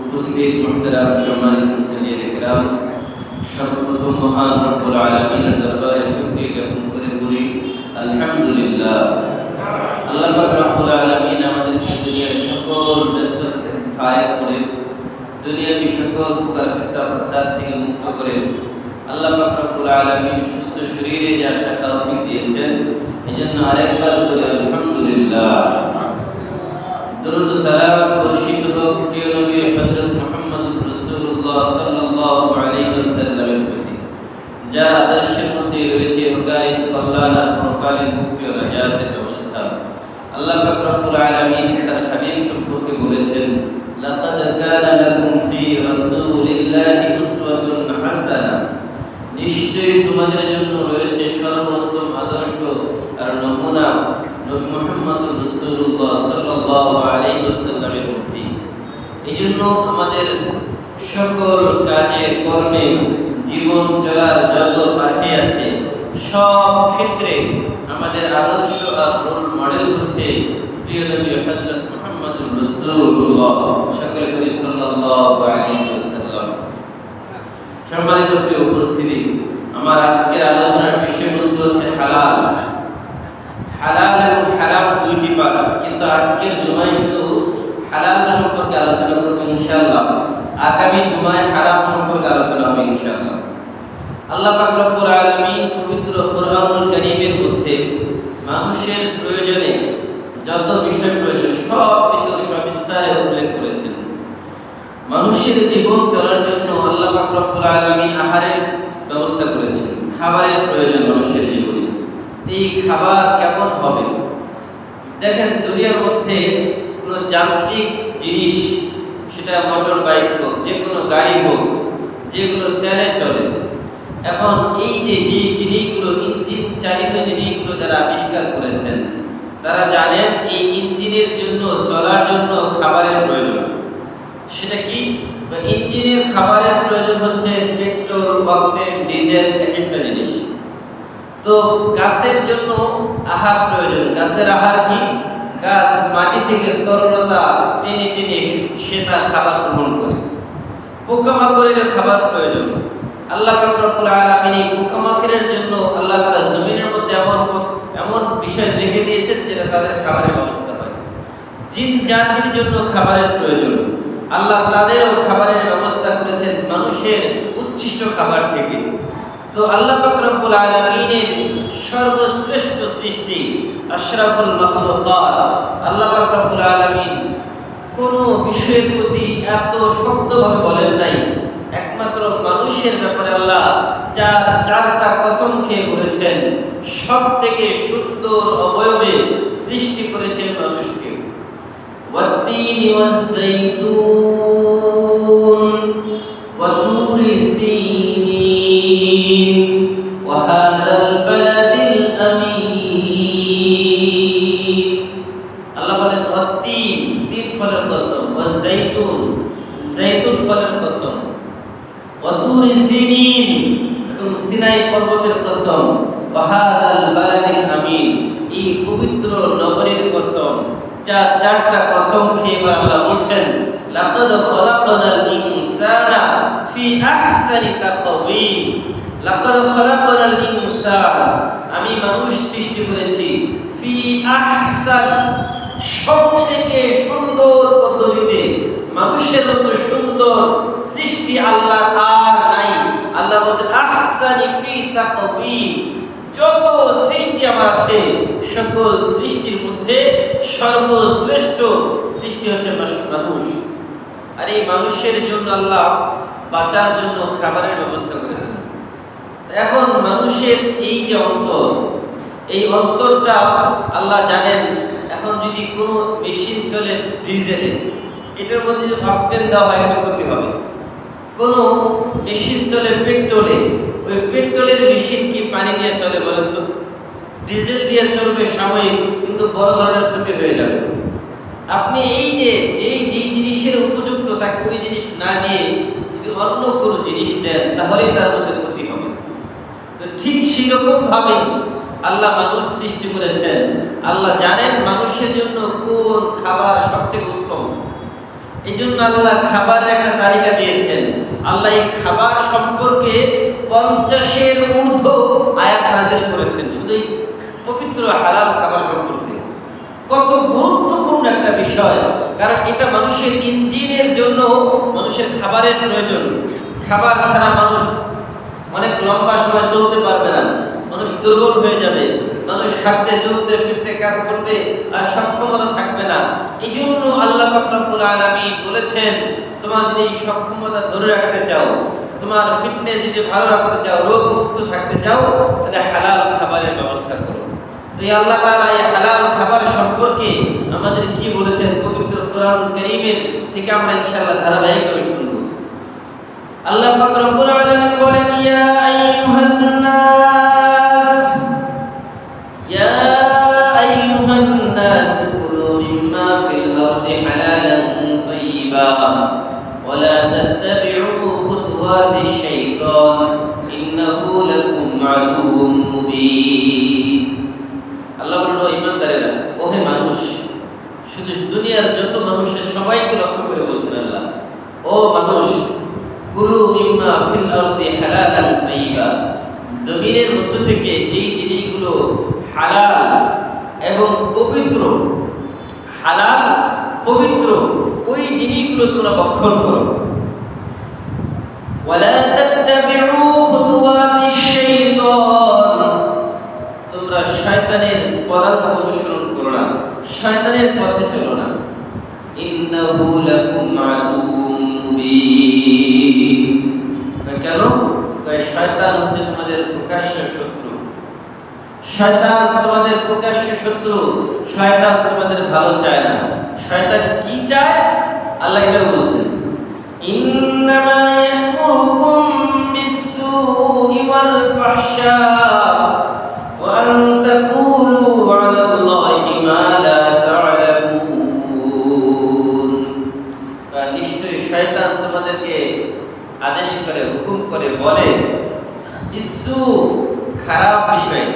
উপস্থিত মুহতারাম সম্মানিত মুসলিম کرام, সর্বপ্রথম মহান রব্বুল আলামিনের দরবারে শুকরিয়া জ্ঞাপন করে বলি আলহামদুলিল্লাহ। আল্লাহ পাক রব্বুল আলামিন আমাদেরকে দুনিয়ার সকল ব্যস্ততা থেকে ফারেক করে, দুনিয়ার সকল প্রকার ফিতনা ফাসাদ থেকে মুক্ত করে আল্লাহ পাক রব্বুল আলামিন সুস্থ শরীরে যে আসার তৌফিক দিয়েছেন, এজন্য আরেকবার বলি আলহামদুলিল্লাহ। দরুদ ও সালাম বর্ষিত হোক প্রিয় নবী হযরত মুহাম্মদুর রাসূলুল্লাহ সাল্লাল্লাহু আলাইহি ওয়াসাল্লামের প্রতি, যার আদর্শের মধ্যে রয়েছে ইহকালীন কল্যাণ আর পরকালীন মুক্তি ও নাজাতের ব্যবস্থা। আল্লাহ পাক রব্বুল আলামিন তার হাবিব সম্পর্কে বলেছেন, লাকাদ কানা লাকুম ফি রাসূলিল্লাহি উসওয়াতুন হাসানা, নিশ্চয়ই তোমাদের জন্য রয়েছে সর্বোত্তম আদর্শ আর নমুনা নবী মুহাম্মদুর রাসূলুল্লাহ সাল্লাল্লাহু আলাইহি ওয়াসাল্লামের প্রতি। এজন্য আমাদের সকল কাজে কর্মে জীবন চলার যত পাথে আছে সব ক্ষেত্রে আমাদের আদর্শ আর রোল মডেল হচ্ছে প্রিয় নবী হযরত মুহাম্মদুর রাসূলুল্লাহ সাল্লাল্লাহু আলাইহি ওয়াসাল্লাম। সম্মানিত প্রিয় উপস্থিতি, আমার আজকের আলোচনার বিষয়বস্তু হচ্ছে হালাল। হালাল এবং হারাম দুইটি পার্ট, কিন্তু আজকের জুমায় শুধু হালাল সম্পর্কে আলোচনা করব ইনশাআল্লাহ। আগামী জুমায় হারাম সম্পর্কে আলোচনা হবে ইনশাআল্লাহ। আল্লাহ পাক রব্বুল আলামিন পবিত্র কোরআনুল কারীমের মধ্যে মানুষের প্রয়োজনে যত বিষয় প্রয়োজন সব কিছু সবিস্তারে উল্লেখ করেছেন। মানুষের জীবন চলার জন্য আল্লাহ পাক রব্বুল আলামিন আহারের ব্যবস্থা করেছেন। খাবারের প্রয়োজন মানুষের জীবনে। এই খাবার কেমন হবে? দেখেন, দুনিয়ার মধ্যে কোনো যান্ত্রিক জিনিস, সেটা মোটর বাইক হোক, যে কোনো গাড়ি হোক, যেগুলো তেলে চলে, এখন এই যে জিনিসগুলো ইঞ্জিন চালিত জিনিসগুলো যারা আবিষ্কার করেছেন, তারা জানেন এই ইঞ্জিনের জন্য চলার জন্য খাবারের প্রয়োজন। সেটা কি? ইঞ্জিনের খাবারের প্রয়োজন হচ্ছে পেট্রোল, অকটেন, ডিজেল, এক একটা জিনিস। তো গাছের জন্য আহার প্রয়োজন। গাছের আহার কি? গাছ মাটি থেকে তরলতা টেনে টেনে সে তার খাবার গ্রহণ করে। পোকামাকড়ের খাবার প্রয়োজন। আল্লাহ পাক রব্বুল আলামিন এই পোকামাকড়ের জন্য আল্লাহ তাআলা জমিনের মধ্যে এমন বিষয় রেখে দিয়েছেন যেটা তাদের খাবারের ব্যবস্থা হয়। জিন জাতির জন্য খাবারের প্রয়োজন। আল্লাহ তাদেরও খাবারের ব্যবস্থা করেছেন মানুষের উচ্ছিষ্ট খাবার থেকে। তো আল্লাহ পাক রব্বুল আলামিনের সর্বশ্রেষ্ঠ সৃষ্টি আশরাফুল মাখলুকাত আল্লাহ পাক রব্বুল আলামিন কোন বিষয়ের প্রতি এত শক্তভাবে বলেন নাই। একমাত্র মানুষের ব্যাপারে আল্লাহ চারটা কসম খেয়ে বলেছেন, সবথেকে সুন্দর অবয়বে সৃষ্টি করেছেন মানুষকে। ওয়াত-তিনি ওয়াজ-যাইতুন ওয়া তুরি সিনিন ওয়া হাদাল বালাদিল আমিন। আল্লাহ বলেন ওয়াত-তিন, তিন ফলের কসম, ওয়াজ-যাইতুন, যাইতুন ফলের কসম, ওয়া তুরি সিনিন, এবং সিনাই পর্বতের কসম, ওয়া হাদাল বালাদিল আমিন, এই পবিত্র নগরীর কসম। চারটা কসম খেয়ে আল্লাহ বলছেন, লাকাদ খালাকনাল ইনসানা ফি আহসানি তাকওয়িম। লাকাদ খালাকনাল ইনসান, আমি মানুষ সৃষ্টি করেছি, ফি আহসান, সবথেকে সুন্দর পদ্ধতিতে। মানুষের মতো সুন্দর সৃষ্টি আল্লাহ আর নাই। আল্লাহ বলেন আহসানি ফি তাকওয়িম, যত সৃষ্টি আমার আছে সকল সৃষ্টির মধ্যে সর্বশ্রেষ্ঠ সৃষ্টি হচ্ছে মানুষ। আর এই মানুষের জন্য আল্লাহ বাঁচার জন্য খাবারের ব্যবস্থা করেছেন। এখন মানুষের এই যে অন্তর, এই অন্তরটা আল্লাহ জানেন। এখন যদি কোনো মেশিন চলে ডিজেলে, এটার মধ্যে যদি অকটেন দেওয়া হয় একটা ক্ষতি হবে। কোনো মেশিন চলে পেট্রোলে, ওই পেট্রোলের মেশিন কি পানি দিয়ে চলে বলেন তো? ডিজেল দিয়ে চলবে সাময়িক, কিন্তু বড় ধরনের ক্ষতি হয়ে যাবে। আপনি এই যে যেই জিনিসের উপযুক্ত তাকে ওই জিনিস না দিয়ে যদি অন্য কোনো জিনিস দেন, তাহলেই তার মধ্যে ক্ষতি হবে। তো ঠিক সেই রকম ভাবে আল্লাহ মানুষ সৃষ্টি করেছেন। আল্লাহ জানেন মানুষের জন্য কোন খাবার সবথেকে উত্তম। এই জন্য আল্লাহ খাবারের একটা তালিকা দিয়েছেন। আল্লাহ এই খাবার সম্পর্কে 50-এর ঊর্ধ্ব আয়াত নাযিল করেছেন, শুধু এই পবিত্র হালাল খাবার সম্পর্কে। কত গুরুত্বপূর্ণ একটা বিষয়, কারণ এটা মানুষের ইঞ্জিনের জন্য, মানুষের খাবারের প্রয়োজন। খাবার ছাড়া মানুষ অনেক লম্বা সময় চলতে পারবে না, মানুষ দুর্বল হয়ে যাবে, মানুষ হাঁটতে চলতে ফিরতে কাজ করতে আর সক্ষমতা থাকবে না। এই জন্য আল্লাহ পাক রব্বুল আলামিন বলেছেন, তোমার যদি এই সক্ষমতা ধরে রাখতে চাও, তোমার ফিটনেস যদি ভালো রাখতে চাও, রোগ মুক্ত থাকতে চাও, তাহলে হালাল খাবারের ব্যবস্থা করো। তো এই আল্লাহ তাআলা এই হালাল খাবার সম্পর্কে আমাদের কি বলেছেন পবিত্র কোরআন কারীমের থেকে আমরা ইনশাআল্লাহ ধারাবাহিকভাবে শুনব। আল্লাহ পাক রব্বুল আলামিন বলেন, ইয়া আইয়ুহান নাস, ইয়া আইয়ুহান নাস কুলু মিম্মা ফিল আরদি হালালান তাইয়্যিবা ওয়া লা তাত্তাবি'উ খুতুওয়াতিশ শাইতান ইন্নাহু লাকুম আদুউম মুবিন। আল্লাহ বলল, ঈমানদারেরা, ওহে মানুষ, শুধু দুনিয়ার যত মানুষের সবাইকে লক্ষ্য করে বলছেন আল্লাহ, ও মানুষ, কুলু মিম্মা ফিল আরদি হালালান তাইয়্যিবা, জমিনের মধ্য থেকে যেই জিনিসগুলো হালাল এবং পবিত্র, হালাল পবিত্র ওই জিনিসগুলো তোমরা ভক্ষণ করো। ওয়ালা তাত্তাবি'উ খুতুওয়াতিশ শাইতান, তোমরা শয়তানের পদাঙ্ক অনুসরণ করো না, শয়তানের পথে চলো না। ইন্নাহু লাকুম আদুউম মুবিন, কেন? শয়তান হচ্ছে তোমাদের প্রকাশ্য শত্রু, শয়তান তোমাদের প্রকাশ্য শত্রু, শয়তান তোমাদের ভালো চায় না। শয়তান কি চায় আল্লাহ এটাও বলছেন, ইন্নামা ইয়া'মুরুকুম বিস-সু'i ওয়াল ফাহশা ওয়া আন তাকুলু 'আলাল্লাহি মা লা তা'লামুন। নিশ্চয়ই শয়তান তোমাদেরকে আদেশ করে, হুকুম করে, বলে বিসু, খারাপ বিষয়,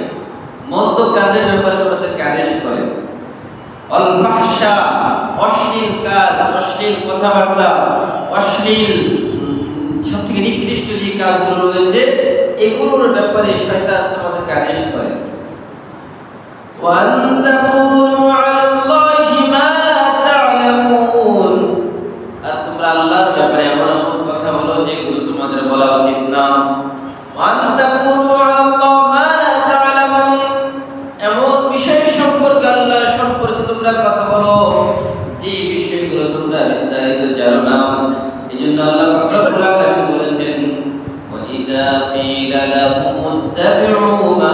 মন্দ কাজের ব্যাপারে তোমাদেরকে আদেশ করে, অল ফাহশা, অশ্লীল কাজ, অশ্লীল কথাবার্তা, অশ্লীল সবথেকে নিকৃষ্ট যে কাজগুলো রয়েছে এগুলোর ব্যাপারে শয়তান তোমাদেরকে আদেশ করে। ওয়া আন তাকুলু 'আলাল্লাহি মা লা তা'লামুন, আর তোমরা আল্লাহর ব্যাপারে এমন এমন কথা বলো যেগুলো তোমাদের বলা উচিত না। ওয়া আন তাকুলু 'আলাল্লাহি মা লা তা'লামুন, এমন বিষয় সম্পর্কে, আল্লাহ সম্পর্কে তোমরা কথা বলো যে বিষয়গুলো তোমরা বিস্তারিত জানো না। এজন্য আল্লাহ পাক রব্বুল আলামিন বলেছেন, ওয়া ইযা কিলা লাহুম ইত্তাবি'উ মা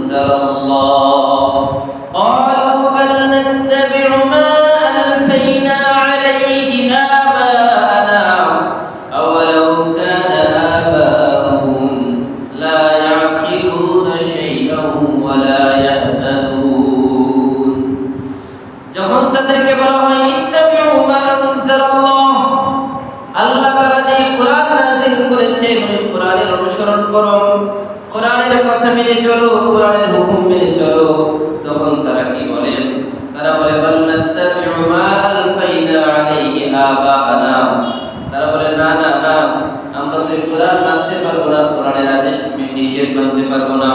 আনজালাল্লাহ ক্বালু বাল নাত্তাবি'ু মা আলফাইনা আলাইহি আবা'ানা আওয়ালাউ কানা আবা'ুহুম লা ইয়াকিলুনা শাইআন ওয়া লা ইয়াহতাদুন। যখন তাদেরকে বলা হয় ইত্তাবি'উ মা আনজালাল্লাহ, আল্লাহ তাআলা যে কোরআন নাযিল করেছেন ওই কোরআনের অনুসরণ করো, কোরআনের কথা মেনে চলো, কোরআনের হুকুম মেনে চলো, তখন তারা কি বলেন? তারা বলে বাল নাত্তাবি'ু মা আলফাইনা আলাইহি আবা'ানা, তারা বলে না না না, আমরা তো এই কোরআন মানতে পারবো না, কোরআনের আদেশ নিষেধ মানতে পারবো না,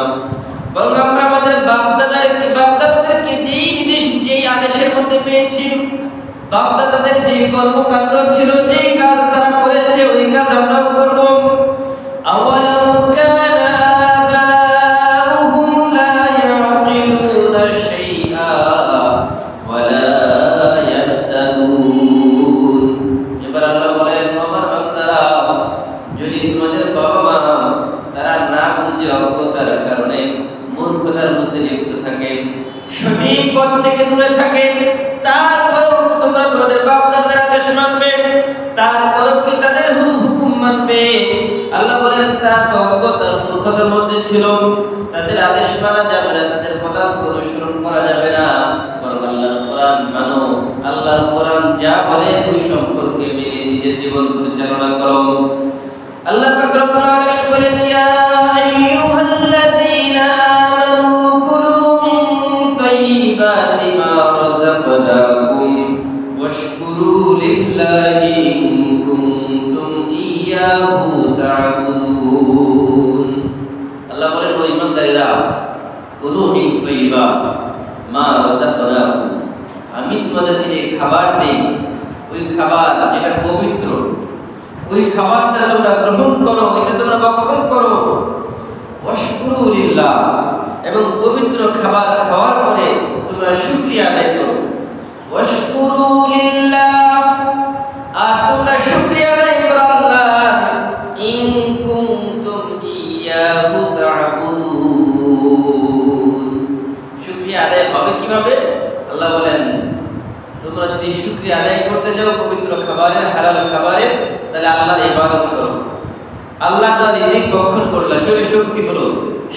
বরং আমরা আমাদের বাপ-দাদাদেরকে যেই নির্দেশ, যেই আদেশের মধ্যে পেয়েছি, বাপ-দাদাদের যে কর্মকাণ্ড ছিল, যেই কাজ তারা করেছে ওই কাজ আমরাও করব। আওয়ালাউ কানা আবাউহুম লা ইয়াকিলুনা শাইআ ওয়া লা ইয়াহতাদুন। এবার আল্লাহ বলেন, আমার বান্দারা, যদি তোমাদের বাবা-মা তারা না বুঝে অজ্ঞতার কারণে মূর্খতার মধ্যে লিপ্ত থাকে, সঠিক পথ থেকে দূরে থাকে, তারপরেও তোমরা তোমাদের বাপ-দাদার আদেশ মানবে, তারপরেও কি তাদের হুকুম মানবে? আল্লাহ বলেন, তারা তো অজ্ঞতার মূর্খতার মধ্যে ছিল, তাদের আদেশ মানা যাবে না, তাদের পদাঙ্ক অনুসরণ করা যাবে না, বরং আল্লাহর কোরআন মানো, আল্লাহর কোরআন যা বলে ওই সম্পর্কে মেনে নিজের জীবন পরিচালনা করো। আল্লাহ পাক রব্বুল আলামিন বলেন, ইয়া আইয়ুহাল্লাযীনা আমানু কুলু মিন তাইয়্যিবাতি মা রাযাকনাকুম ওয়াশকুরু লিল্লাহি ইয়্যাহু তা'বুদুন। আল্লাহ বলেন, ও ঈমানদারেরা, কুলু মিন তাইয়্যিবাত মা রাযাকনাকুম, আমি তোমাদেরকে যে খাবার দেই, ওই খাবার যেটা পবিত্র, ওই খাবারটা তোমরা গ্রহণ করো, এটা তোমরা ভক্ষণ করো। ওয়াশকুরু লিল্লাহ, এবং পবিত্র খাবার খাওয়ার পরে তোমরা শুকরিয়া আদায় করো। ওয়াশকুরু লিল্লাহ, আর তোমরা শুকরিয়া আদায় করো আল্লাহর। ইন কুনতুম ইয়্যাহু তা'বুদুন, শুকরিয়া আদায় হবে কিভাবে? আল্লাহ বলেন, তোমরা যদি শুকরিয়া আদায় করতে যাও পবিত্র খাবারের, হালাল খাবারের, তাহলে আল্লাহর ইবাদত করো। আল্লাহ তাআলা রিজিক ভক্ষণ করলা, শরীরে শক্তি হলো,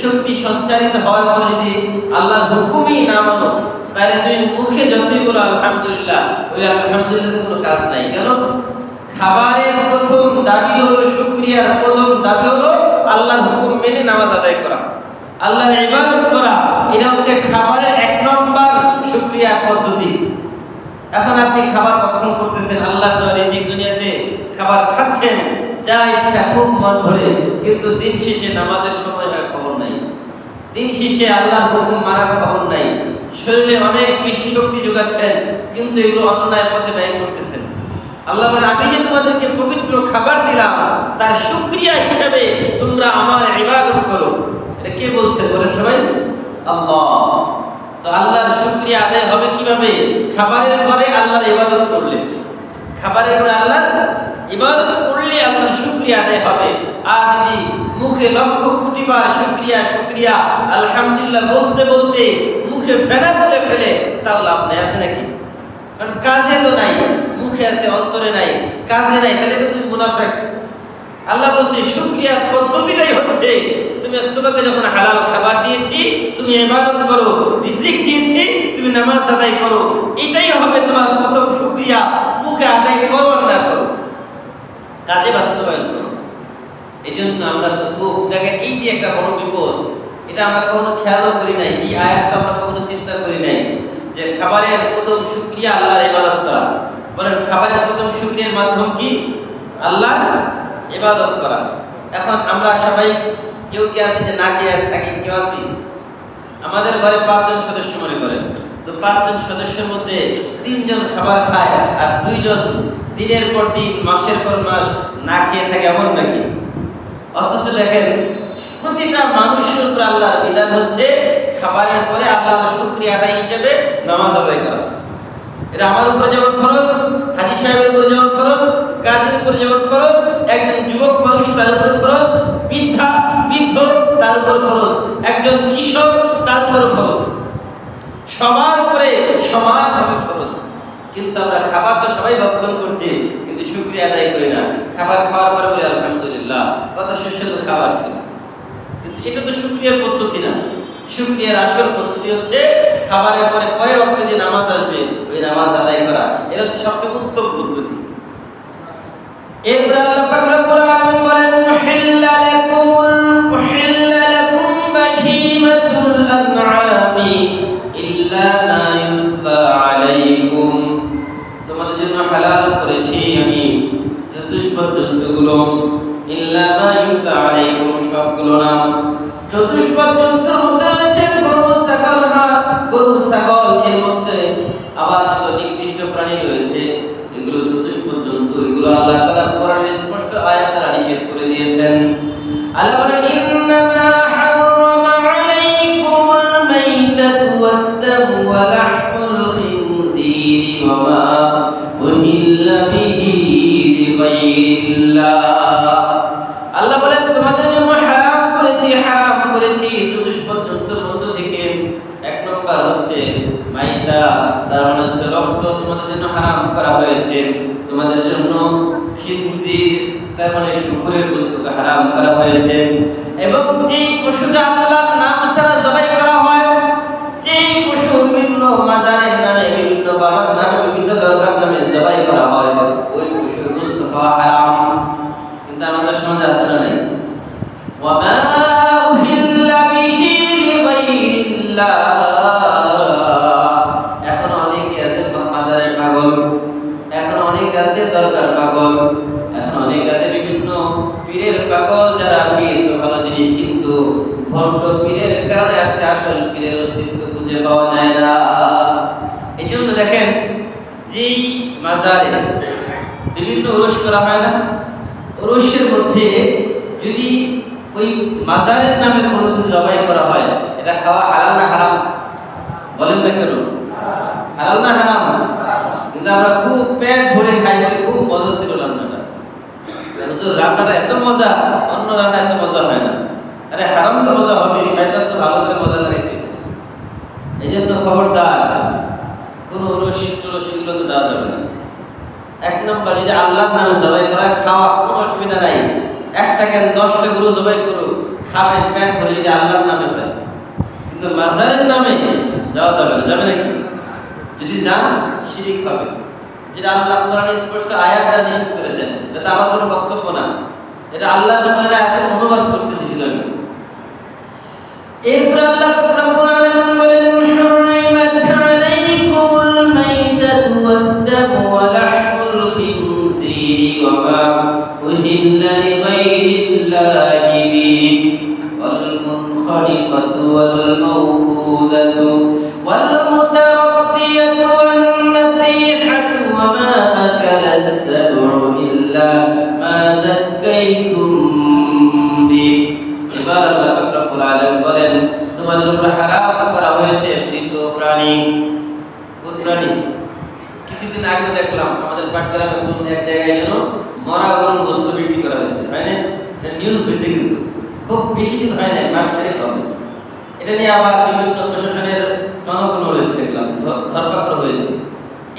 শক্তি সঞ্চারিত হওয়ার পরে যদি আল্লাহর হুকুমই না মানো, তাহলে তুমি মুখে যতই বলো আলহামদুলিল্লাহ, ওই আলহামদুলিল্লাহ কোনো কাজ নাই। কেন? খাবারের প্রথম দাবি হলো, শুকরিয়ার প্রথম দাবি হলো আল্লাহর হুকুম মেনে নামাজ আদায় করা, আল্লাহর ইবাদত করা। এটা হচ্ছে খাবারের এক নম্বর শুকরিয়া পদ্ধতি। এখন আপনি খাবার ভক্ষণ করতেছেন, আল্লাহ দেওয়া রিজিক, দুনিয়াতে খাবার খাচ্ছেন যা ইচ্ছা, খুব মন ভরে, কিন্তু দিন শেষে নামাজের সময় হয় খবর নাই, দিন শেষে আল্লাহর হুকুম মানার খবর নাই। শরীরে অনেক বেশি শক্তি যোগাচ্ছেন, কিন্তু এগুলো অন্যায় পথে ব্যয় করতেছেন। আল্লাহ বলেন, আমি যে তোমাদেরকে পবিত্র খাবার দিলাম, তার শুকরিয়া হিসাবে তোমরা আমার ইবাদত করো। এটা কে বলছে বলেন সবাই? আল্লাহ। তো আল্লাহর শুকরিয়া আদায় হবে কিভাবে? খাবারের পরে আল্লাহর ইবাদত করলে, খাবারের পরে আল্লাহর ইবাদত করলে আল্লাহর শুকরিয়া আদায় হবে। আর যদি মুখে লক্ষ কোটি বার শুকরিয়া শুকরিয়া আলহামদুলিল্লাহ বলতে বলতে মুখে ফেনা তুলে ফেলে, তাহলে আপনি আছে নাকি? কারণ কাজে তো নাই, মুখে আছে অন্তরে নাই, কাজে নাই, তাহলে তো তুমি মুনাফিক। আল্লাহ বলছে শুকরিয়ার পদ্ধতিটাই হচ্ছে, তোমাকে যখন হালাল খাবার দিয়েছি তুমি ইবাদত করো, রিজিক দিয়েছি তুমি নামাজ আদায় করো, এটাই হবে তোমার প্রথম শুকরিয়া। মুখে আদায় করো না করো, কাজে বাস্তবায়ন করো। এই জন্য আমরা তো খুব দেখেন, এই যে একটা বড় বিপদ, এটা আমরা কখনো খেয়ালও করি নাই, এই আয়াতটা আমরা কখনো চিন্তা করি নাই যে খাবারের প্রথম শুকরিয়া আল্লাহর ইবাদত করা। বলেন, খাবারের প্রথম শুকরিয়ার মাধ্যম কি? আল্লাহর ইবাদত করা। এখন আমরা সবাই কেউ কে আছি যে না খেয়ে থাকি, কেউ আছি? আমাদের ঘরে 5 জন সদস্য মনে করেন, তো 5 জন সদস্যের মধ্যে 3 জন খাবার খায় আর 2 জন দিনের পর দিন, মাসের পর মাস না খেয়ে থাকে, এমন নাকি? অথচ দেখেন, প্রতিটা মানুষের উপর আল্লাহর বিধান হচ্ছে খাবারের পরে আল্লাহর শুকরিয়া আদায় হিসেবে নামাজ আদায় করা। এটা আমার উপরে যেমন ফরজ, হাজী সাহেবের উপরে যেমন ফরজ, কাজীর উপরে যেমন ফরজ, একজন যুবক মানুষ তার উপরে ফরজ, বৃদ্ধ তার উপরে ফরজ, একজন কৃষক তার উপরে ফরজ, সবার উপরে সমানভাবে ফরজ। কিন্তু আমরা খাবার তো সবাই ভক্ষণ করছি, কিন্তু শুকরিয়া আদায় করি না। খাবার খাওয়ার পরে বলি আলহামদুলিল্লাহ, কত সুস্বাদু খাবার ছিল, কিন্তু এটা তো শুকরিয়ার পদ্ধতি না। শুকরিয়ার আসল পদ্ধতি হচ্ছে খাবারের পরে কয়েক রক্তে যে নামাজ আসবে, ওই নামাজ আদায় করা। এটা হচ্ছে সবথেকে উত্তম পদ্ধতি। এরপরে আল্লাহ পাক রব্বুল আলামিন বলেন, উহিল্লা লাকুম বাহিমাতুল আনআমি ইল্লা মা ইউতলা আলাইকুম, তোমাদের জন্য হালাল করেছি আমি চতুষ্পদ জন্তুগুলো, ইল্লা মা ইউতলা আলাইকুম, সবগুলো না। চতুষ্পদ জন্তুর মধ্যে রয়েছে গরু, ছাগল, হাঁস, গরু, ছাগল, এর মধ্যে আবার নির্দিষ্ট প্রাণী রয়েছে, এগুলো চতুষ্পদ জন্তু। এগুলো আল্লাহ তাআলা কোরআনে স্পষ্ট আয়াত দ্বারা নিষেধ করে দিয়েছেন। আল্লাহ বলেন, ইন্নামা হাররামা আলাইকুমুল মাইতাতু ওয়াদ-দামু ওয়া লাহমুল খিনজিরি ওয়া মা উহিল্লা বিহি লিগাইরিল্লাহ। আল্লাহ বলেন, তোমাদের জন্য হারাম করেছি চতুষ্পদ জন্তুর মধ্য থেকে। 1 নম্বর হচ্ছে মাইতা, তার মানে হচ্ছে রক্ত, তোমাদের জন্য হারাম করা হয়েছে। তোমাদের জন্য খিনজির, তার মানে শুকরের গোশতকে হারাম করা হয়েছে। এবং যে পশুটা আল্লাহর নাম ছাড়া জবাই করা হয়, যে পশু বিভিন্ন মাজারের নামে, বিভিন্ন বাবার নামে, বিভিন্ন দরগার নামে জবাই করা হয়, ওই পশুর গোশত খাওয়া হারাম। কিন্তু আমাদের সমাজে আছে না নাই? ওয়া মা উহিল্লা বিহি লিগাইরিল্লাহ। এখন অনেকে আছে মাজারের পাগল, এখন অনেকে আছে দরগার পাগল, এখন অনেকে আছে বিভিন্ন ভণ্ড পীরের কারণে আজকে আসল পীরের অস্তিত্ব খুঁজে পাওয়া যায় না। এই জন্য দেখেন, যেই মাজারে বিভিন্ন উরুস করা হয় না, উরুসের মধ্যে যদি ওই মাজারের নামে কোনো কিছু জবাই করা হয়, এটা খাওয়া হালাল না হারাম? বলেন না কেন? হালাল না হারাম? কিন্তু আমরা খুব পেট ভরে খাই, বলে খুব মজা ছিল রান্নাটা। রান্নাটা এত মজা, অন্য রান্না এত মজা হয় না। আরে হারাম তো মজা হবে, শয়তান তো ভালো করে মজা লাগাইছে। এই জন্য খবরদার কোনো উরুস টুরুস এগুলো তো যাওয়া যাবে না। এক নম্বর, যদি আল্লাহর নামে জবাই করা খাওয়া কোনো অসুবিধা নাই, একটা কেন 10টা গরু জবাই করুক, খাবেন পেট ভরে, যদি আল্লাহর নামে হয়। কিন্তু মাজারের নামে যাওয়া যাবে না। যাবে নাকি? যদি যান শিরিক হবে। যেটা আল্লাহ কোরআনে স্পষ্ট আয়াত দ্বারা নিষেধ করেছেন, এটা আমার কোনো বক্তব্য না, এটা আল্লাহ কোরআনের আয়াতের অনুবাদ করতেছি শুধু আমি। এরপর আল্লাহ রাব্বুল আলামিন বলেন, হুরিমাত আলাইকুমুল মাইতাতু ওয়াদ-দামু ওয়া লাহমুল খিনজিরি ওয়া মা উহিল্লা লিগাইরিল্লাহি বিহি ওয়াল মুনখারিকাতু ওয়াল মাওকুযাতু ওয়াল মুতারাদ্দিয়াতু ওয়ান নাতীহাতু ওয়া মা আকালাস সাবউ ইল্লা মা যাক্কাইতুম বিহি। এবার আল্লাহ রাব্বুল আলামিন বলেন, তোমাদের উপর হারাম করা হয়েছে মৃত প্রাণী। কোন প্রাণী? কিছুদিন আগে দেখলাম আমাদের পাটগ্রামে কোন এক জায়গায় যেন মরা গরুর গোশত বিক্রি করা হয়েছে, হয় না? এটা নিউজ হয়েছে, কিন্তু খুব বেশি দিন হয় না, মাস খানেক হবে। এটা নিয়ে আবার বিভিন্ন প্রশাসনের জনগণ রয়েছে, দেখলাম ধরপাকড় হয়েছে।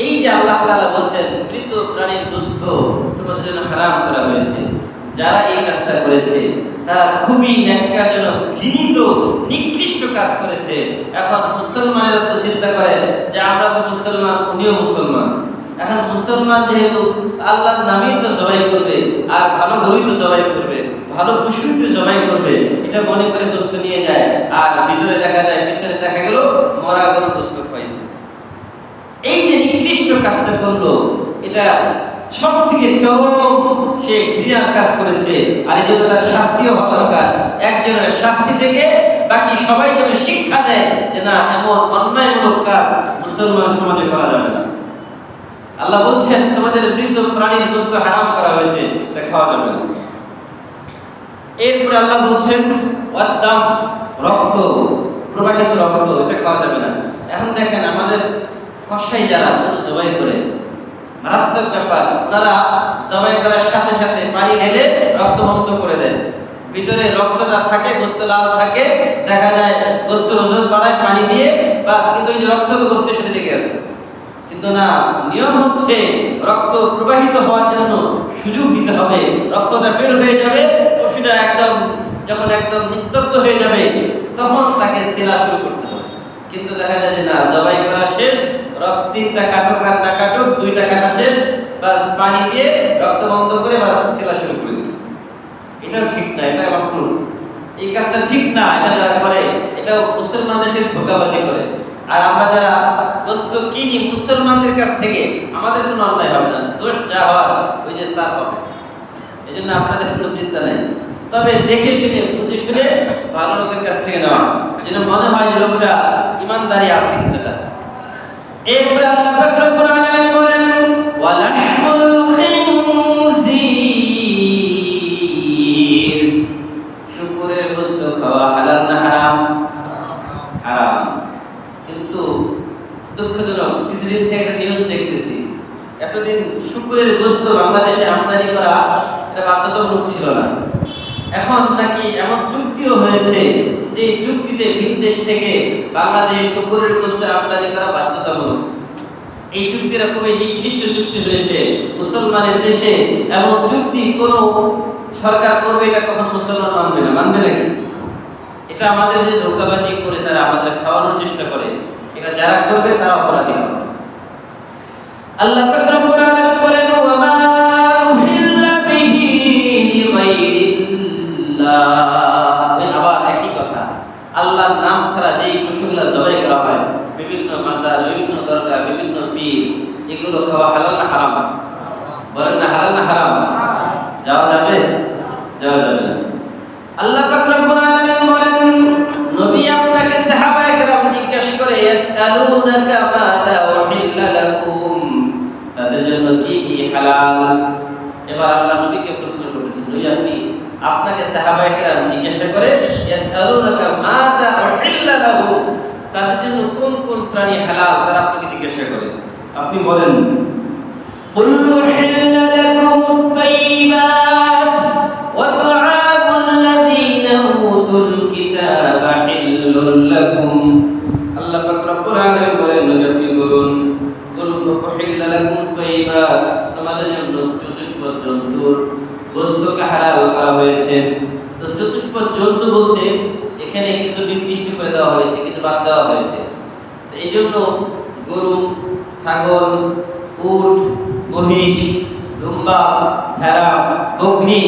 এই যে আল্লাহ তাআলা বলছেন মৃত প্রাণীর গোশত তোমাদের জন্য হারাম করা হয়েছে, যারা এই কাজটা করেছে তারা খুবই ন্যাক্কারজনক, ঘৃণিত, নিকৃষ্ট কাজ করেছে। এখন মুসলমানেরা তো চিন্তা করে যে আমরা তো মুসলমান, উনিও মুসলমান। এখন মুসলমান যেহেতু আল্লাহর নামেই তো জবাই করবে, আর ভালো গরুই তো জবাই করবে, ভালো পশুই তো জবাই করবে, এটা মনে করে গোশত নিয়ে যায়। আর ভিতরে দেখা যায়, পিছনে দেখা গেল মরা গরুর গোশত খাইছে। এই যে নিকৃষ্ট কাজটা করলো, এটা সব থেকে চরম সে ঘৃণার কাজ করেছে। আর এই জন্য তার শাস্তিও হওয়া দরকার। একজনের শাস্তি থেকে বাকি সবাই যেন শিক্ষা নেয় যে না, এমন অন্যায়মূলক কাজ মুসলমান সমাজে করা যাবে না। আল্লাহ বলছেন তোমাদের মৃত প্রাণীর গোশত হারাম করা হয়েছে, এটা খাওয়া যাবে না। এরপর আল্লাহ বলছেন ওয়াদ-দাম, রক্ত, প্রবাহিত রক্ত, এটা খাওয়া যাবে না। এখন দেখেন আমাদের কসাই যারা গরু জবাই করে, মারাত্মক ব্যাপার, ওনারা জবাই করার সাথে সাথে পানি ঢেলে রক্ত বন্ধ করে দেন। ভিতরে রক্তটা থাকে, গোশত লাল থাকে, দেখা যায় গোশত ওজন বাড়ায় পানি দিয়ে, বাস, কিন্তু ওই যে রক্ত তো গোশতের সাথে লেগে আছে। কিন্তু না, নিয়ম হচ্ছে রক্ত প্রবাহিত হওয়ার জন্য সুযোগ দিতে হবে। রক্তটা বের হয়ে যাবে, পশুটা যখন একদম নিস্তব্ধ হয়ে যাবে, তখন তাকে সেলা শুরু করতে হবে। কিন্তু দেখা যায় যে না, জবাই করা শেষ, রক্ত 3টা কাটুক আর না কাটুক, 2টা কাটা শেষ, বাস পানি দিয়ে রক্ত বন্ধ করে বাস সেলা শুরু করে দিল। এটা ঠিক না, এটা মাকরুহ। এই কাজটা ঠিক না। এটা যারা করে, এটাও মুসলমানদের সাথে ধোঁকাবাজি করে। আর আমরা যারা গোশত কিনি মুসলমানদের কাছ থেকে, আমাদের কোনো অন্যায় হবে না, দোষ যা হওয়ার ওই যে তার হবে। এই জন্য আপনাদের কোনো চিন্তা নেই। তবে দেখে শুনে, বুঝে শুনে ভালো লোকের কাছ থেকে নেওয়া, যেন মনে হয় যে লোকটা ইমানদারি আছে কিছুটা। এরপরে আল্লাহ পাক রব্বুল আলামিন বলেন ওয়ালাহমুল খিনজির, শুকরের গোশত খাওয়া হালাল না হারাম? হারাম। কিন্তু দুঃখজনক, কিছুদিন থেকে একটা নিউজ দেখতেছি, এতদিন শুকরের গোশত বাংলাদেশে আমদানি করা এটা বাধ্যতামূলক ছিল না। এখন নাকি এমন চুক্তিও হয়েছে যে চুক্তিতে ভিন দেশ থেকে বাংলাদেশে শুকরের গোশত আমদানি করা বাধ্যতামূলক। এই চুক্তিটা খুবই নিকৃষ্ট চুক্তি হয়েছে মুসলমানের দেশে। এমন চুক্তি কোন সরকার করবে, এটা কখন মুসলমান মানবে না? মানবে নাকি? এটা আমাদের যে ধোঁকাবাজি করে তারা আমাদের খাওয়ানোর চেষ্টা করে, এটা যারা করবে তারা অপরাধী হবে। আল্লাহ পাক রব্বুল আলামিন বলেন ওয়া মা উহিল্লা বিহি লিগাইরিল্লাহ। আবার একই কথা, আল্লাহর নাম ছাড়া যেই পশুগুলো জবাই করা হয়, বিভিন্ন মাজার, বিভিন্ন দরগা, বিভিন্ন পীর, এগুলো খাওয়া হালাল না হারাম? বলেন না, হালাল না হারাম? যাওয়া যাবে? যাওয়া যাবে না। আল্লাহ পাক রব্বুল আলামিন বলেন ইয়াসআলুনাকা মাযা উহিল্লা লাকুম, তাদের জন্য কি কি হালাল। এবার আল্লাহ নবীকে প্রশ্ন করতেছেন, নবী আপনি আপনাকে সাহাবায়ে কেরাম জিজ্ঞাসা করে ইয়াসআলুনাকা মাযা উহিল্লা লাহুম, তাদের জন্য কোন কোন প্রাণী হালাল তারা আপনাকে জিজ্ঞাসা করে, আপনি বলেন কুল উহিল্লা লাকুমুত তাইয়্যিবাত ওয়া তুআমুল লাযীনা উতুল কিতাবা হিল্লুল লাকুম। আল্লাহ পাক রব্বুল আলামিন বলেন, নবী আপনি বলুন কুল উহিল্লা লাকুমুত তাইয়্যিবাত, তোমাদের জন্য চতুষ্পদ জন্তুর গোশতকে হালাল করা হয়েছে। তো চতুষ্পদ জন্তু বলতে এখানে কিছু নির্দিষ্ট করে দেওয়া হয়েছে, কিছু বাদ দেওয়া হয়েছে। তো এই জন্য গরু, ছাগল, উট, মহিষ, দুম্বা, ভেড়া, বকরি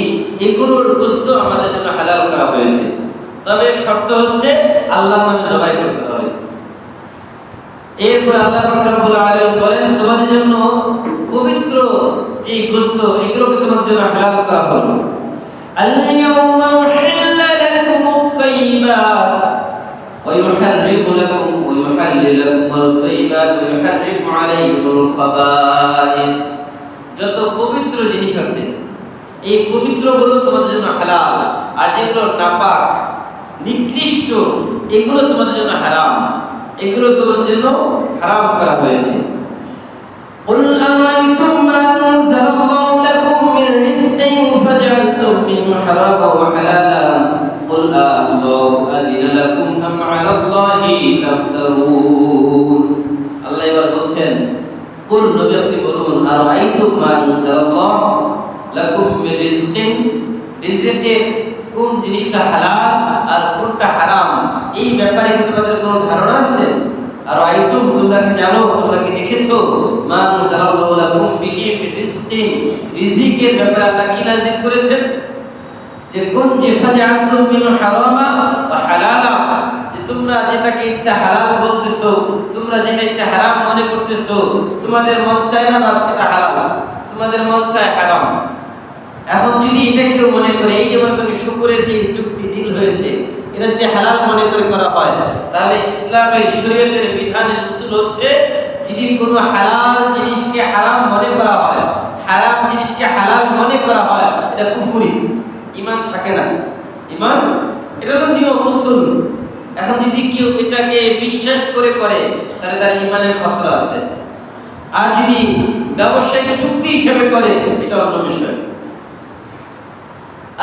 এগুলোর গোশত আমাদের জন্য হালাল করা হয়েছে। তবে শর্ত হচ্ছে আল্লাহর নামে জবাই করতে হবে। এরপর আল্লাহ পাক রব্বুল আলামিন বলেন, তোমাদের জন্য পবিত্র যে গোশত এগুলোকে তোমাদের জন্য হালাল করা হলো। আল-ইয়াওমা উহিল্লা লাকুমুত তাইয়্যিবাত ওয়া ইউহাররিমু লাকুম ওয়া ইউহাল্লিলু লাকুমুত তাইয়্যিবাত ওয়া ইউহাররিমু আলাইকুমুল খাবাইস। যত পবিত্র জিনিস আছে এই পবিত্রগুলো তোমাদের জন্য হালাল, আর যেগুলো নাপাক নিকৃষ্ট এগুলো তোমাদের জন্য হারাম, এগুলো তোমাদের জন্য হারাম করা হয়েছে। قل أرأيتم ما أنزل الله لكم من رزق فجعلتم منه حراما وحلالا قل الله أذن لكم أم على الله تفترون। আল্লাহ এবার বলছেন, কুল নবী আপনি বলুন আরাইতুম মা আনজালাল্লাহ লাকুম মিন রিজকিন, রিজকের কোন জিনিসটা হালাল আর কোনটা হারাম এই ব্যাপারে কি তোমাদের কোনো ধারণা আছে? আরাইতুম, তোমরা কি জানো, তোমরা কি দেখেছো মা আনজালাল্লাহু লাকুম বিহি মিন রিজকিন, রিজকের ব্যাপারে আল্লাহ কি নাযিল করেছেন? যে কোন যে ফাজআতুম মিন হারামা ওয়া হালালা, যে তোমরা যেটাকে ইচ্ছা হালাল বলতেছো, তোমরা যেটা ইচ্ছা হারাম মনে করতেছো, তোমাদের মন চায় না বাস এটা হালাল, তোমাদের মন চায় হারাম। এখন যদি এটা কেউ মনে করে এই যে বর্তমানে শুকরের যে যুক্তি দিন হয়েছে এটা যদি হালাল মনে করে করা হয়, তাহলে ইসলামের শরীয়তের বিধানের উসুল হচ্ছে যদি কোনো হালাল জিনিসকে হারাম মনে করা হয়, হারাম জিনিসকে হালাল মনে করা হয়, এটা কুফরি, ঈমান থাকে না। ঈমান এটা তো নিয়ম উসুল। এখন যদি কেউ এটাকে বিশ্বাস করে তাহলে তার ঈমানের খতরা আছে, আর যদি ব্যবসায়িক চুক্তি হিসেবে করে এটা অন্য বিষয়।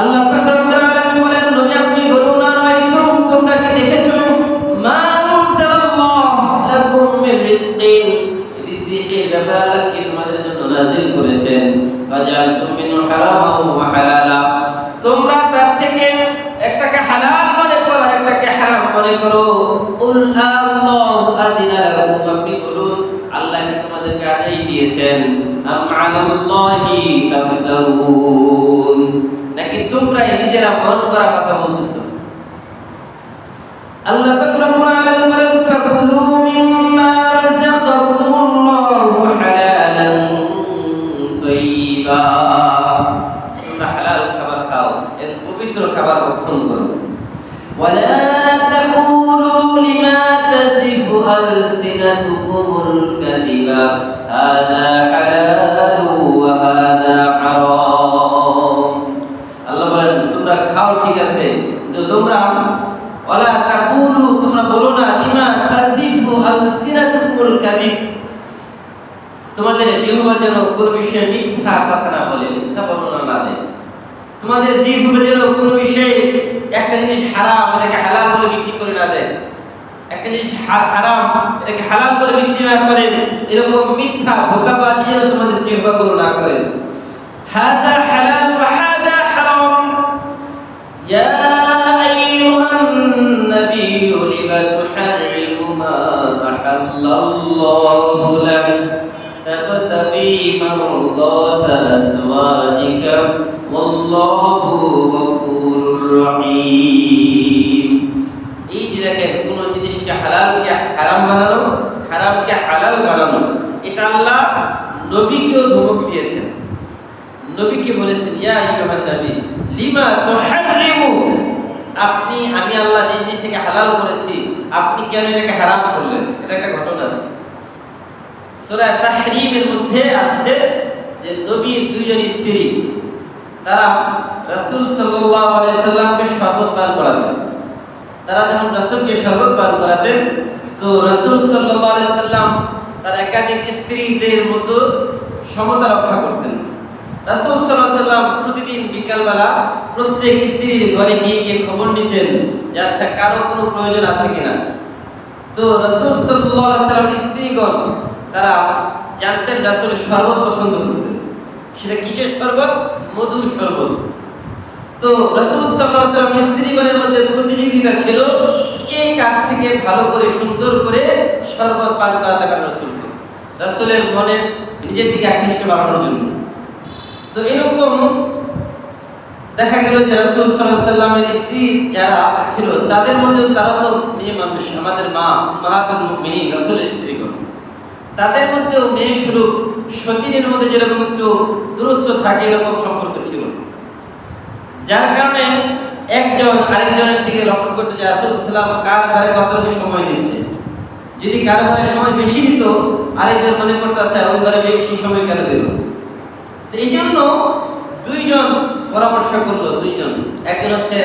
আল্লাহ পাক রব্বুল আলামিন বলেন, নবী আপনি বলুন আরাইতুম, তোমরা কি দেখেছো মা আনজালাল্লাহু লাকুম মিন রিজকিন, রিজকের ব্যাপারে আল্লাহ কি তোমাদের জন্য নাযিল করেছেন। ফাজআলতুম মিনহু হারামা ওয়া হালালা, তোমরা তার থেকে একটাকে হালাল মনে করো আর একটাকে হারাম মনে করো। কুল আল্লাহু আযিনা লাকুম, আপনি বলুন আল্লাহ কি তোমাদেরকে আদেশ দিয়েছেন। আম আলাল্লাহি তাফতারুন, নাকি তোমরা নিজেরা মন করা কথা বলতেছো। আল্লাহ পাক রব্বুল আলামিন বলেন, ফাকুলু মিম্মা রাযাকাকুমুল্লাহু হালালান তাইয়্যিবা, তোমরা হালাল খাবার খাও, এর পবিত্র খাবার ভক্ষণ করো। ওয়ালা তাকুলু লিমা তাসিফু আলসিনাতুকুমুল কাযিবা হাযা হালালু ওয়া হাযা হারাম। আল্লাহ বলেন তোমরা খাও ঠিক আছে, তো তোমরা ওয়ালা তাকুলু, তোমরা বলো না লিমা তাসিফু আলসিনাতুকুমুল কাযিব, তোমাদের জিহ্বা যেন কোন বিষয়ে মিথ্যা কথা না বলে, মিথ্যা বর্ণনা না দেয়। তোমাদের জিহ্বা যেন কোন বিষয়ে একটা জিনিস হারাম এটাকে হালাল বলে বিক্রি করে না দেয়, একটা জিনিস হারাম এটাকে হালাল বলে বিক্রি না করে, এরকম মিথ্যা ধোঁকাবাজি যেন তোমাদের জিহ্বাগুলো না করে। হাযা হালাল ওয়া হাযা হারাম, ইয়া আইয়ুহান নাবিয়্যু লিমা তুহাররিমু মা আহাল্লাল্লাহু লাক তাবতাগী মারদাতা আজওয়াজিকা ওয়াল্লাহু গফুরুর রহিম। এই যে দেখেন কোন জিনিসকে হালালকে হারাম বানানো, হারামকে হালাল বানানো, এটা আল্লাহ নবীকেও ধমক দিয়েছেন। নবীকে বলেছেন ইয়া আইয়ুহান নবী লিমা তুহাররিমু, আমি আল্লাহ যে জিনিসকে হালাল করেছি আপনি কেন এটাকে হারাম করলেন? এটা একটা ঘটনা আছে সূরা তাহরীমের মধ্যে আসছে যে নবীর দুইজন স্ত্রী তারা রাসূল সাল্লাল্লাহু আলাইহি সাল্লামকে শরবত পান করাতেন। তারা যখন রাসূলকে শরবত পান করাতেন তো রাসূল সাল্লাল্লাহু আলাইহি সাল্লাম তার একাধিক স্ত্রীদের মধ্যে সমতা রক্ষা করতেন। রাসূল সাল্লাল্লাহু আলাইহি সাল্লাম প্রতিদিন বিকালবেলা প্রত্যেক স্ত্রীর ঘরে গিয়ে গিয়ে খবর নিতেন যে আচ্ছা কারো কোনো প্রয়োজন আছে কিনা। তো রাসূল সাল্লাল্লাহু আলাইহি সাল্লামের স্ত্রীগণ তারা জানতেন রাসূল শরবত পছন্দ করতেন। সেটা কিসের শরবত? মধুর শরবত। তো রাসূল সাল্লাল্লাহু আলাইহি সাল্লামের স্ত্রীগণের মধ্যে প্রতিযোগিতা ছিল কে কার থেকে ভালো করে সুন্দর করে শরবত পান করাতে পারে রাসূলকে, রাসূলের মনে নিজের দিকে আকৃষ্ট বানানোর জন্য। তো এরকম দেখা গেল যে রাসূল সাল্লাল্লাহু আলাইহি সাল্লামের স্ত্রী যারা ছিল তাদের মধ্যে তারা তো মেয়ে মানুষ, আমাদের মা উম্মাহাতুল মুমিনিন রাসূলের স্ত্রীগণ, তাদের মধ্যেও মেয়ে স্বরূপ সতীনের মধ্যে যেরকম একটু দূরত্ব থাকে এরকম সম্পর্ক ছিল, যার কারণে একজন আরেকজনের দিকে লক্ষ্য করতে যে রাসূল সাল্লাল্লাহু আলাইহি সাল্লাম কার ঘরে কতটুকু সময় দিচ্ছে। যদি কারো ঘরে সময় বেশি দিত আরেকজন মনে করতে আচ্ছা ওই ঘরে বেশি সময় কেন দিল। তো এই জন্য দুইজন পরামর্শ করলো, দুইজন, একজন হচ্ছে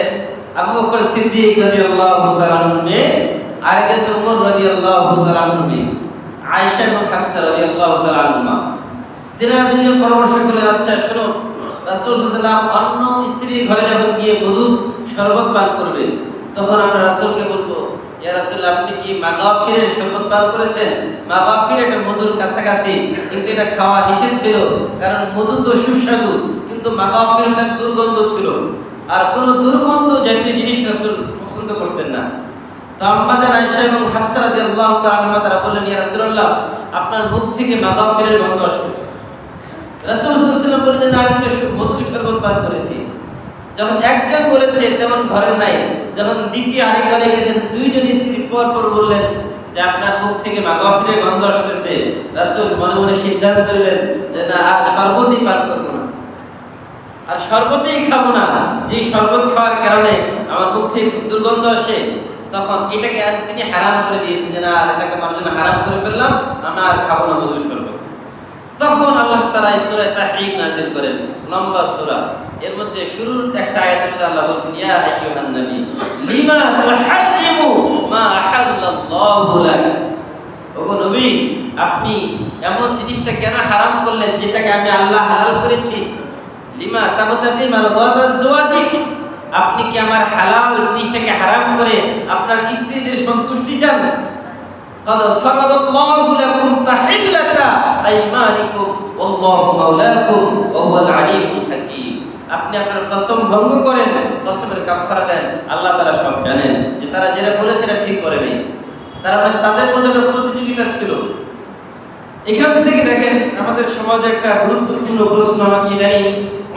আবু বকর সিদ্দিক রাদিয়াল্লাহু তাআলা আনহু মেয়ে, আরেকজন হচ্ছে ওমর রাদিয়াল্লাহু তাআলা আনহু মেয়ে, আয়েশা এবং হাফসা রাদিয়াল্লাহু তাআলা আনহুমা। তিনারা দুইজন পরামর্শ করলেন আচ্ছা শোনো, রাসূল সাল্লাল্লাহু আলাইহি সাল্লাম অন্য স্ত্রীর ঘরে যখন গিয়ে মধুর শরবত পান করবে তখন আমরা রাসূলকে বলবো ইয়া রাসূলুল্লাহ আপনি কি মাগাফিরের শরবত পান করেছেন? মাগাফির এটা মধুর কাছাকাছি, কিন্তু এটা খাওয়া নিষেধ ছিল, কারণ মধু তো সুস্বাদু, কিন্তু মাগাফিরটা দুর্গন্ধ ছিল, আর কোন দুর্গন্ধ জাতীয় জিনিস রাসূল পছন্দ করতেন না। তো আম্মাজান আয়েশা এবং হাফসা রাদিয়াল্লাহু তাআলা আনহা তারা বললেন ইয়া রাসূলুল্লাহ আপনার মুখ থেকে মাগাফিরের গন্ধ আসছে। রাসূল সাল্লাল্লাহু আলাইহি ওয়াসাল্লাম বললেন আমি তো মধুর শরবত পান করেছি। যখন একজন বলেছে তেমন ধরেন নাই, যখন দ্বিতীয় আরেকজনে গেছেন দুইজন স্ত্রী পর পর বললেন যে আপনার মুখ থেকে মাগাফিরের গন্ধ আসতেছে, রাসূল মনে মনে সিদ্ধান্ত নিলেন যে না আর শরবতই পান করব না, আর শরবতই খাবো না, যে শরবত খাওয়ার কারণে আমার মুখ থেকে দুর্গন্ধ আসে। তখন এটাকে তিনি হারাম করে দিয়েছেন যে না আর এটাকে আমার জন্য হারাম করে ফেললাম, আমরা আর খাবো না মধুর শরবত। তখন আল্লাহ তাআলা সূরা তাহরীম নাযিল করেন, লম্বা সূরা, এর মধ্যে শুরুর একটা আয়াতের মধ্যে আল্লাহ বলেন ইয়া আইয়ুহান নবী লিমা তুহাররিমু মা আহাল্লাল্লাহু লাক। ওগো নবী আপনি এমন জিনিসটা কেন হারাম করলেন যেটাকে আমি আল্লাহ হালাল করেছি। লিমা তাবতাগি মারদাতাজ যাওয়াজিক, আপনি কি আমার হালাল জিনিসটাকে হারাম করে আপনার স্ত্রীদের সন্তুষ্টি চান? قد فرض الله لكم تحلة أيمانكم والله مولاكم وهو العليم الحكيم। আপনি আপনার কসম ভঙ্গ করেন, কসমের কাফারা দেন, আল্লাহ তাআলা সব জানেন যে তারা যেটা বলেছে এটা ঠিক করে নাই। তারা মানে তাদের মধ্যে একটা প্রতিযোগিতা ছিল। এখান থেকে দেখেন আমাদের সমাজে একটা গুরুত্বপূর্ণ প্রশ্ন আমাকে ইদানিং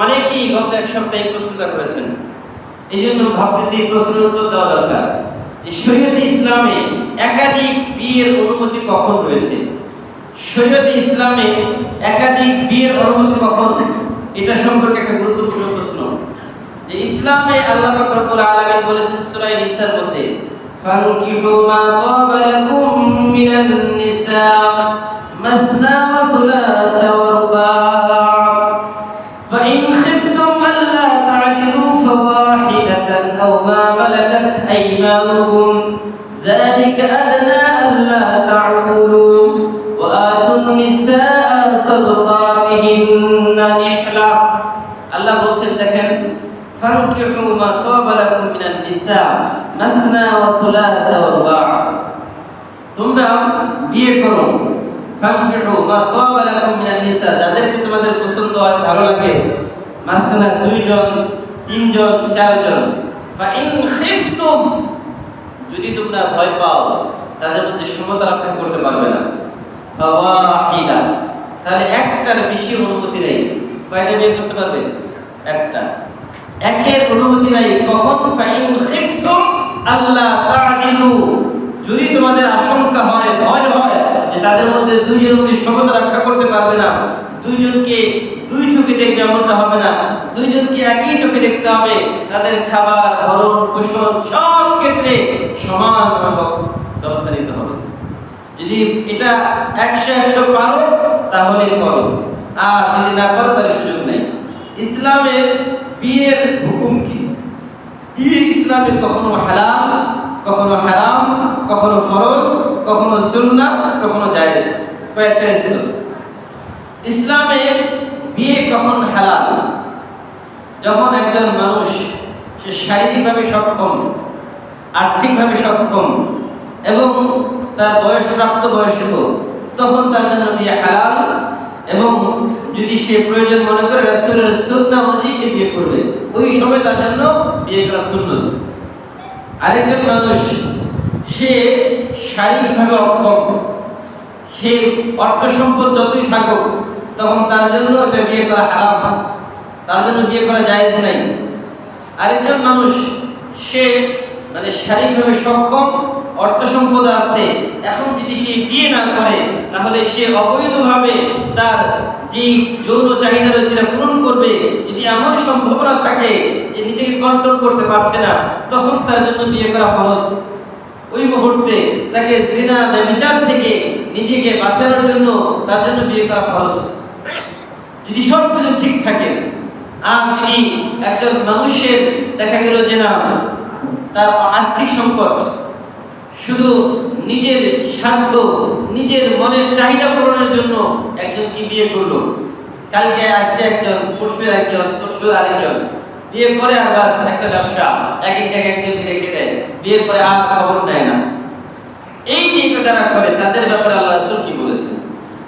অনেকেই গত এক সপ্তাহে প্রশ্নটা করেছেন, এই জন্য ভাবতেছি এই প্রশ্নের উত্তর দেওয়া দরকার যে শরীয়তে ইসলামে একাধিক বিয়ের অনুমতি কখন রয়েছে। শরীয়তে ইসলামে একাধিক বিয়ের অনুমতি কখন, এটা সম্পর্কে একটা গুরুত্বপূর্ণ প্রশ্ন। যে ইসলামে আল্লাহ পাক রব্বুল আলামিন বলেছেন সূরা নিসার মধ্যে ফানকিহু মা তাবা লাকুম মিনান নিসা মাসনা ওয়া সুলাসা ওয়া রুবা' فإن خفتم ألا تعدلوا فواحدة أو ما ملكت أيمانكم ذلك أدنى ألا تعولوا وآتوا النساء صدقاتهن نحلة। আল্লাহ বলছেন দেখেন ফানকিহু মা তাবা লাকুম মিনান নিসা মাসনা ওয়া সুলাসা ওয়া রুবা', তোমরা বিয়ে করো, ফানকিহু মা তাবা লাকুম মিনান নিসা, যাদেরকে তোমাদের পছন্দ হয় ভালো লাগে, মাসনা দুইজন, তিনজন, চারজন, ফাইন খিফতুম, যদি তোমরা ভয় পাও তাদের মধ্যে সমতা রক্ষা করতে পারবে না, ফাওয়াহিদা, তাহলে একটার বেশি অনুমতি নেই। কয়টা বিয়ে করতে পারবে? একটা। একের অনুমতি নাই কখন? ফাইন খিফতুম আল্লা তা'দিলু, যদি তোমাদের আশঙ্কা হয়, ভয় হয় যে তাদের মধ্যে দুইজনের মধ্যে সমতা রক্ষা করতে পারবে না, দুইজনকে দুই চোখে দেখবে এমনটা হবে না, দুইজনকে একই চোখে দেখতে হবে, তাদের খাবার, ভরণ পোষণ সব ক্ষেত্রে সমানভাবে ব্যবস্থা নিতে হবে। যদি এটা 100 পারো তাহলে করো, আর যদি না করো তাহলে সুযোগ নেই। ইসলামের বিয়ের হুকুম কি? বিয়ে ইসলামে কখনো হালাল, কখনো হারাম, কখনো ফরজ, কখনো সুন্নাহ, কখনো জায়েজ। কয়েকটা ছিল। ইসলামে বিয়ে কখন হালাল? যখন একজন মানুষ সে শারীরিকভাবে সক্ষম, আর্থিকভাবে সক্ষম এবং তার প্রাপ্ত বয়স্ক, তখন তার জন্য বিয়ে হালাল। এবং যদি সে প্রয়োজন মনে করে রাসূলের সুন্নাহ অনুযায়ী সে বিয়ে করবে, ওই সময় তার জন্য বিয়ে করা সুন্নাত। আরেকজন মানুষ সে শারীরিকভাবে অক্ষম, সে অর্থ সম্পদ যতই থাকুক, তখন তার জন্য এটা বিয়ে করা হারাম, তার জন্য বিয়ে করা জায়েজ নাই। আরেকজন মানুষ সে শারীরিকভাবে সক্ষম, অর্থ সম্পদ আছে, এখন যদি সে বিয়ে না করে তাহলে সে অবৈধভাবে তার যে যৌন চাহিদা রয়েছে পূরণ করবে। যদি এমন সম্ভাবনা থাকে যে নিজেকে কন্ট্রোল করতে পারছে না, তখন তার জন্য বিয়ে করা ফরজ। ওই মুহূর্তে তাকে জিনা ব্যভিচার থেকে নিজেকে বাঁচানোর জন্য তার জন্য বিয়ে করা ফরজ, যদি সব কিছু ঠিক থাকে। আর যদি একজন মানুষের দেখা গেল যে না, তার আর্থিক সংকট, শুধু নিজের স্বার্থ, নিজের মনের চাহিদা পূরণের জন্য একজনকে বিয়ে করলো, কালকে আজকে একজন, পরশু একজন, তরশু আরেকজন, বিয়ে করে আর বাস একটা ব্যবসা, এক এক জায়গায় একজনকে রেখে দেয়, বিয়ের পরে আর খবর নেয় না। এই যে এটা যারা করে তাদের ব্যাপারে আল্লাহ রাসূল কি বলেছেন?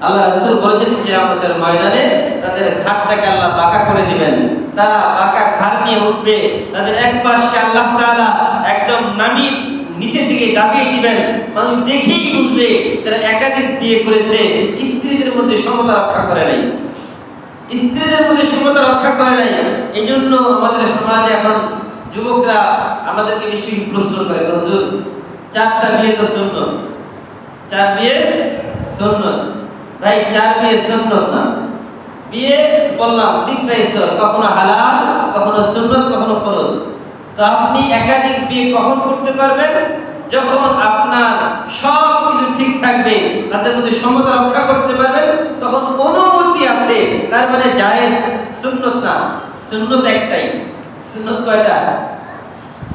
আল্লাহ রাসূল বলেছেন কিয়ামতের ময়দানে তাদের ঘাটটাকে আল্লাহ বাঁকা করে দিবেন, তারা বাঁকা ঘাট নিয়ে উঠবে, তাদের এক পাশকে আল্লাহ তাআলা একদম নামিয়ে নিচের দিকে দাবিয়ে দিবেন। মানুষ দেখেই বুঝবে তারা একাধিক বিয়ে করেছে, স্ত্রীদের মধ্যে সমতা রক্ষা করে নাই, স্ত্রীদের মধ্যে সমতা রক্ষা করে নাই। এই জন্য আমাদের সমাজে এখন যুবকরা আমাদেরকে বেশি প্রশ্ন করে, হুজুর 4টা বিয়ে তো সুন্নত, 4 বিয়ে সুন্নত। ভাই 4 বিয়ে সুন্নত না, বিয়ে বললাম 3টা স্তর, কখনো হালাল, কখনো সুন্নত, কখনো ফরজ। তো আপনি একাধিক বিয়ে কখন করতে পারবেন? যখন আপনার সব কিছু ঠিক থাকবে, তাদের মধ্যে সমতা রক্ষা করতে পারবেন, তখন অনুমতি আছে, তার মানে জায়েজ, সুন্নত না। সুন্নত একটাই। সুন্নত কয়টা?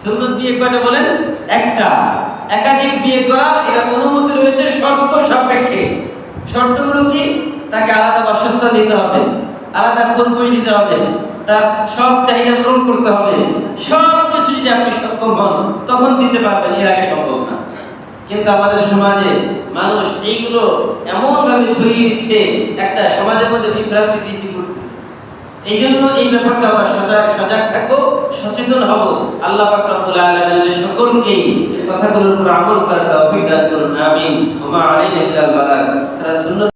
সুন্নত বিয়ে কয়টা বলেন? একটা। একাধিক বিয়ে করা এটা অনুমতি রয়েছে শর্ত সাপেক্ষে। শর্তগুলো কি? তাকে আলাদা বাসস্থান দিতে হবে, আলাদা খরচ দিতে হবে, তার সব চাহিদা পূরণ করতে হবে। সব কিছু যদি আপনি সক্ষম হন তখন দিতে পারবেন, এর আগে সম্ভব না। কিন্তু আমাদের সমাজে মানুষ এইগুলো এমনভাবে ছড়িয়ে দিচ্ছে, একটা সমাজের মধ্যে বিভ্রান্তি সৃষ্টি করতেছে। এই জন্য এই ব্যাপারটা আমরা সজাগ থাকবো, সচেতন হব। আল্লাহ পাক রব্বুল আলামিন সকলকেই এই কথাগুলোর উপর আমল করার তৌফিক দান করুন। আমিন। ওয়া মা আলাইনা ইল্লাল বালাগ।